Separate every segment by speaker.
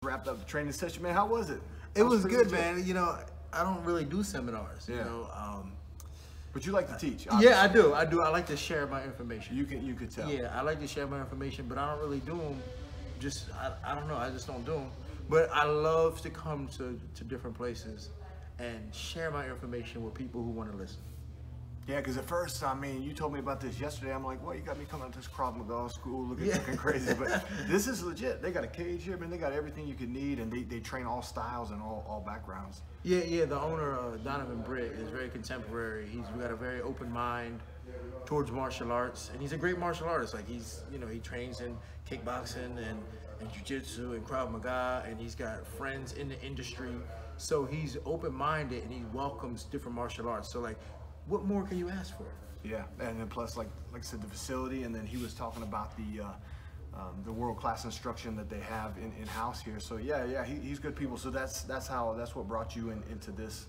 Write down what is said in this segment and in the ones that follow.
Speaker 1: wrapped up the training session, man. How was it?
Speaker 2: It was good, man. You know, I don't really do seminars.
Speaker 1: Yeah.
Speaker 2: You know,
Speaker 1: but you like to teach. Obviously.
Speaker 2: Yeah, I do. I like to share my information.
Speaker 1: You could tell.
Speaker 2: Yeah, I like to share my information, but I don't really do them. I don't know. I just don't do them. But I love to come to different places and share my information with people who want to listen.
Speaker 1: Yeah, because at first, I mean, you told me about this yesterday. I'm like, well, you got me coming to this Krav Maga school looking crazy. But this is legit. They got a cage here, man. They got everything you could need, and they train all styles and all backgrounds.
Speaker 2: Yeah. The owner, Donovan Britt, is very contemporary. He's got a very open mind towards martial arts, and he's a great martial artist. Like he trains in kickboxing and jiu-jitsu and Krav Maga, and he's got friends in the industry. So he's open-minded, and he welcomes different martial arts. So like, what more can you ask for?
Speaker 1: Yeah, and then plus, like I said, the facility, and then he was talking about the world-class instruction that they have in-house here. So yeah, he's good people. So that's what brought you into this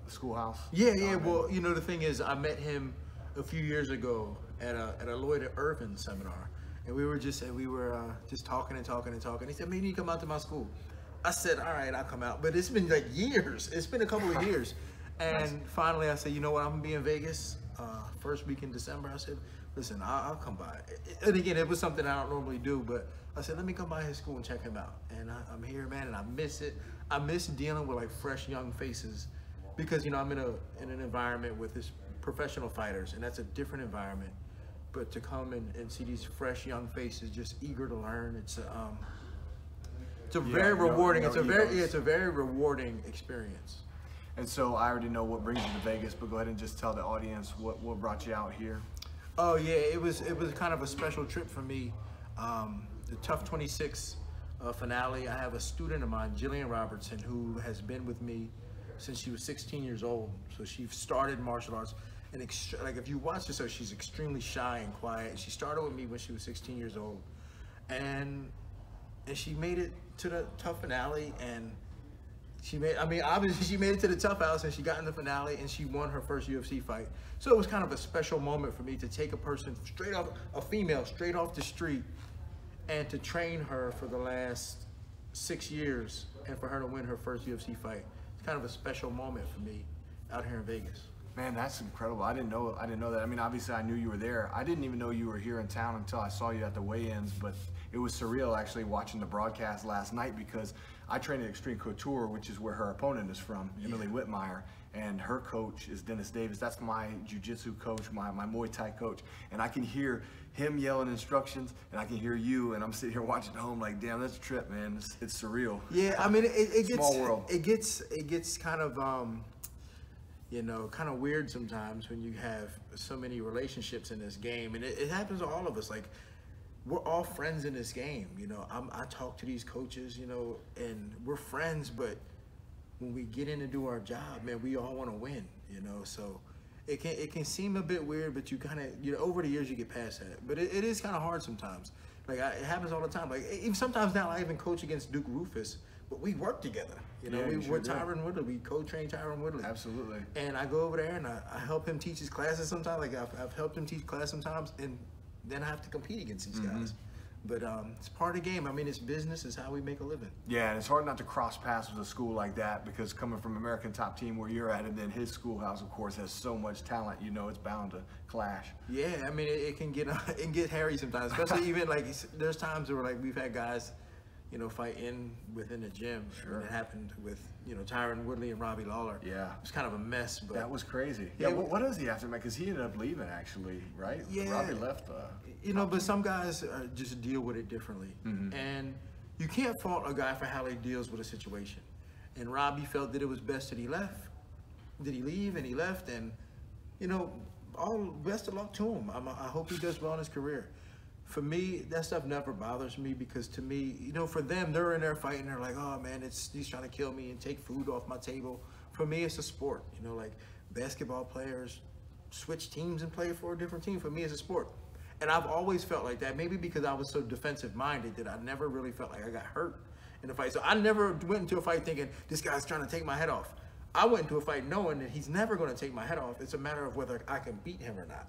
Speaker 1: schoolhouse.
Speaker 2: Yeah. Well, you know, the thing is, I met him a few years ago at a Lloyd Irvin seminar, and we were just talking. He said, "Man, you need to come out to my school." I said, "All right, I'll come out." But it's been like years. It's been a couple of years. And finally, I said, you know what? I'm gonna be in Vegas first week in December. I said, listen, I'll come by. And again, it was something I don't normally do, but I said, let me come by his school and check him out. And I'm here, man, and I miss it. I miss dealing with like fresh young faces, because you know I'm in an environment with this professional fighters, and that's a different environment. But to come and see these fresh young faces, just eager to learn, it's a very rewarding. It's a very rewarding experience.
Speaker 1: And so I already know what brings you to Vegas, but go ahead and just tell the audience what brought you out here.
Speaker 2: Oh yeah, it was kind of a special trip for me. The Tough 26 finale. I have a student of mine, Jillian Robertson, who has been with me since she was 16 years old. So she started martial arts, and like if you watch this, she's extremely shy and quiet. She started with me when she was 16 years old, and she made it to the Tough finale, and obviously she made it to the Tough House, and she got in the finale, and she won her first UFC fight. So it was kind of a special moment for me to take a female straight off the street, and to train her for the last 6 years, and for her to win her first UFC fight. It's kind of a special moment for me out here in Vegas.
Speaker 1: Man, that's incredible. I didn't know that. I mean, obviously I knew you were there. I didn't even know you were here in town until I saw you at the weigh-ins, but it was surreal actually watching the broadcast last night, because I train at Extreme Couture, which is where her opponent is from, Emily Whitmire, and her coach is Dennis Davis. That's my jiu-jitsu coach, my Muay Thai coach, and I can hear him yelling instructions, and I can hear you, and I'm sitting here watching at home like, damn, that's a trip, man. It's surreal.
Speaker 2: Yeah, I mean, it gets
Speaker 1: small world.
Speaker 2: It gets kind of you know, kind of weird sometimes when you have so many relationships in this game, and it happens to all of us. Like, we're all friends in this game, you know. I talk to these coaches, you know, and we're friends, but when we get in to do our job, man, we all want to win, you know. So it can seem a bit weird, but you kind of, you know, over the years you get past that. But it is kind of hard sometimes. Like, it happens all the time. Like, even sometimes now I even coach against Duke Rufus, but we work together. You know, we're Tyron Woodley. We co-train Tyron Woodley.
Speaker 1: Absolutely.
Speaker 2: And I go over there and I help him teach his classes sometimes. Like, I've helped him teach class sometimes, and then I have to compete against these guys. But it's part of the game. I mean, it's business. It's how we make a living.
Speaker 1: Yeah, and it's hard not to cross paths with a school like that, because coming from American Top Team where you're at, and then his schoolhouse, of course, has so much talent. You know, it's bound to clash. Yeah,
Speaker 2: I mean, it can get hairy sometimes, especially even like there's times where like we've had guys, you know, fight within the gym.
Speaker 1: Sure.
Speaker 2: And it happened with, you know, Tyron Woodley and Robbie Lawler.
Speaker 1: Yeah.
Speaker 2: It was kind of a mess, but
Speaker 1: that was crazy. Yeah. What is the aftermath? Because he ended up leaving, actually, right?
Speaker 2: Yeah.
Speaker 1: Robbie left.
Speaker 2: You know, but some guys just deal with it differently, and you can't fault a guy for how he deals with a situation. And Robbie felt that it was best that he left. Did he leave? And he left, and you know, all best of luck to him. I hope he does well in his career. For me, that stuff never bothers me, because to me, you know, for them, they're in there fighting. They're like, oh man, he's trying to kill me and take food off my table. For me, it's a sport. You know, like basketball players switch teams and play for a different team. For me, it's a sport. And I've always felt like that, maybe because I was so defensive-minded that I never really felt like I got hurt in a fight. So I never went into a fight thinking, this guy's trying to take my head off. I went into a fight knowing that he's never going to take my head off. It's a matter of whether I can beat him or not.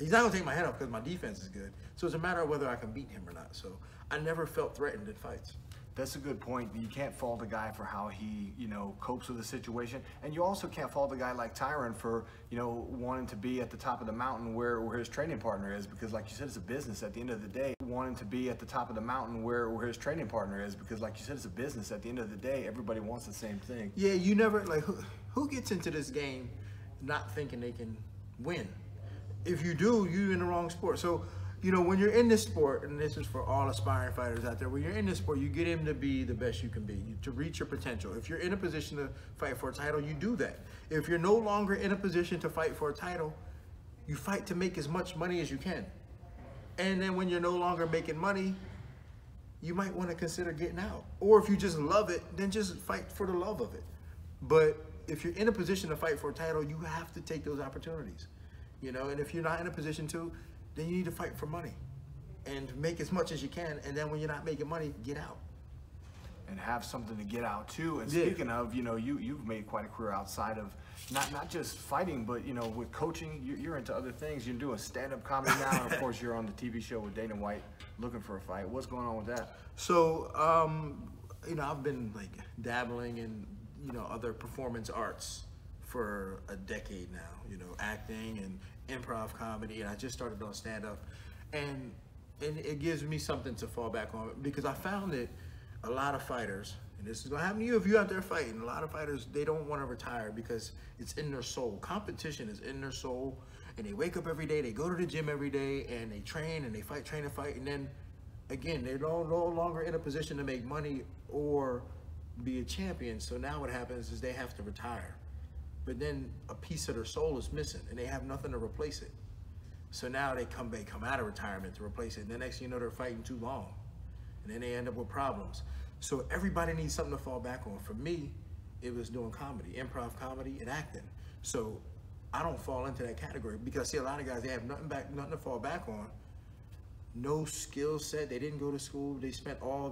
Speaker 2: He's not going to take my head off because my defense is good. So it's a matter of whether I can beat him or not. So I never felt threatened in fights.
Speaker 1: That's a good point. You can't fault a guy for how he, copes with the situation. And you also can't fault a guy like Tyron for, wanting to be at the top of the mountain where his training partner is, because like you said, it's a business at the end of the day. Wanting to be at the top of the mountain where his training partner is, because like you said, it's a business at the end of the day. Everybody wants the same thing.
Speaker 2: Yeah, you never, like, who gets into this game not thinking they can win? If you do, you're in the wrong sport. So, when you're in this sport, and this is for all aspiring fighters out there, when you're in this sport, you get him to be the best you can be, to reach your potential. If you're in a position to fight for a title, you do that. If you're no longer in a position to fight for a title, you fight to make as much money as you can. And then when you're no longer making money, you might want to consider getting out. Or if you just love it, then just fight for the love of it. But if you're in a position to fight for a title, you have to take those opportunities. And if you're not in a position to, then you need to fight for money and make as much as you can. And then when you're not making money, get out.
Speaker 1: And have something to get out too. And speaking of, you've made quite a career outside of not just fighting, but with coaching. You're into other things. You're doing stand-up comedy now, and of course you're on the TV show with Dana White, Looking for a Fight. What's going on with that?
Speaker 2: So, I've been like dabbling in other performance arts for a decade now. Acting and improv comedy, and I just started on stand-up, and it gives me something to fall back on, because I found that a lot of fighters, and this is gonna happen to you if you're out there fighting, a lot of fighters, they don't want to retire because it's in their soul. Competition is in their soul, and they wake up every day, they go to the gym every day, and they train and they train and fight, and then again, they're no longer in a position to make money or be a champion. So now what happens is they have to retire. But then a piece of their soul is missing, and they have nothing to replace it. So now they come out of retirement to replace it, and the next thing you know, they're fighting too long, and then they end up with problems. So everybody needs something to fall back on. For me, it was doing comedy, improv comedy, and acting. So I don't fall into that category, because I see a lot of guys, they have nothing to fall back on, no skill set, they didn't go to school, they spent all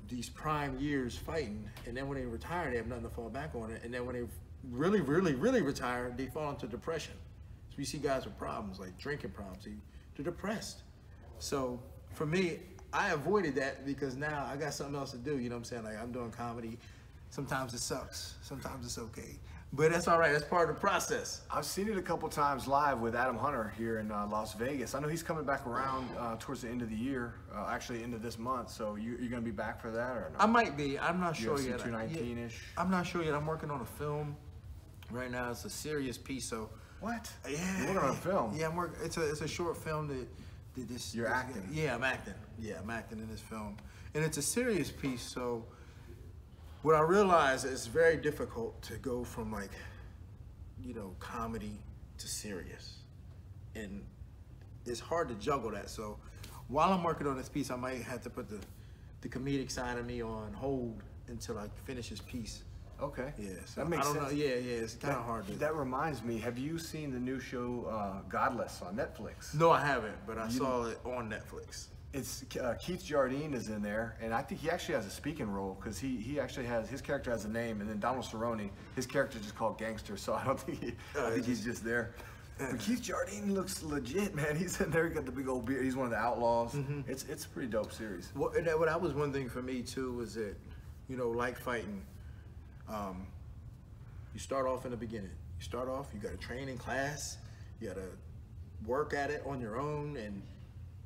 Speaker 2: these prime years fighting, and then when they retire, they have nothing to fall back on it. And then when they really retire, they fall into depression. So we see guys with problems, like drinking problems, they're depressed. So for me, I avoided that, because now I got something else to do. Like I'm doing comedy. Sometimes it sucks, sometimes it's okay, but that's all right. That's part of the process.
Speaker 1: I've seen it a couple times live with Adam Hunter here in Las Vegas. I know he's coming back around towards the end of the year, actually end of this month. So you're going to be back for that, or no?
Speaker 2: I might be. I'm not sure yet.
Speaker 1: 219-ish.
Speaker 2: I'm not sure yet. I'm working on a film right now. It's a serious piece. So
Speaker 1: what?
Speaker 2: Yeah.
Speaker 1: You're working on a film?
Speaker 2: Yeah, I'm working. It's a short film that this.
Speaker 1: You're acting?
Speaker 2: Yeah, I'm acting. Yeah, I'm acting in this film, and it's a serious piece. So what I realize is it's very difficult to go from comedy to serious, and it's hard to juggle that. So while I'm working on this piece, I might have to put the comedic side of me on hold until I finish this piece.
Speaker 1: Okay.
Speaker 2: Yeah. So
Speaker 1: that makes sense.
Speaker 2: I don't know. Yeah. It's kind of hard.
Speaker 1: That reminds me. Have you seen the new show Godless on Netflix?
Speaker 2: No, I haven't, but I saw it on Netflix.
Speaker 1: It's Keith Jardine is in there, and I think he actually has a speaking role, because he actually has, his character has a name, and then Donald Cerrone, his character is just called Gangster, so I don't think I think he's just there. But Keith Jardine looks legit, man. He's in there, he got the big old beard. He's one of the outlaws. Mm-hmm. It's a pretty dope series.
Speaker 2: What that was one thing for me too, was that like fighting, you start off in the beginning. You start off, you got to train in class, you got to work at it on your own, and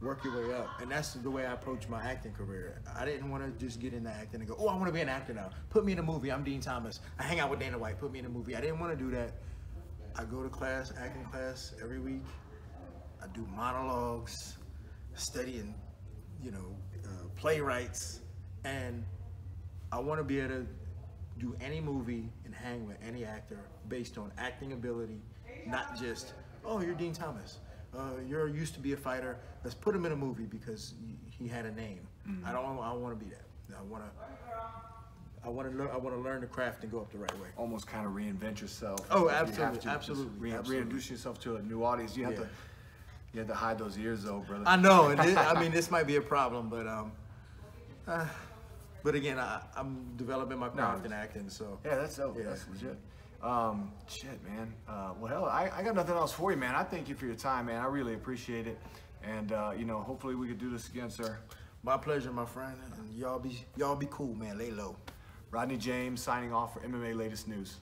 Speaker 2: work your way up. And that's the way I approached my acting career. I didn't want to just get into acting and go, oh, I want to be an actor now. Put me in a movie. I'm Dean Thomas. I hang out with Dana White. Put me in a movie. I didn't want to do that. I go to class, acting class every week. I do monologues, studying, playwrights. And I want to be able to do any movie and hang with any actor based on acting ability, not just, oh, you're Dean Thomas. You're used to be a fighter. Let's put him in a movie because he had a name. Mm-hmm. I don't want to be that. I want to learn the craft and go up the right way.
Speaker 1: Almost kind of reinvent yourself.
Speaker 2: Oh, absolutely.
Speaker 1: Reintroduce yourself to a new audience. You have to hide those ears, though, brother.
Speaker 2: I know. And this might be a problem, but again, I'm developing my craft in acting. So
Speaker 1: yeah, that's dope. Yeah. That's legit. Shit, man. Well, hell, I got nothing else for you, man. I thank you for your time, man. I really appreciate it. And, hopefully we could do this again, sir.
Speaker 2: My pleasure, my friend. And y'all be cool, man. Lay low.
Speaker 1: Rodney James signing off for MMA Latest News.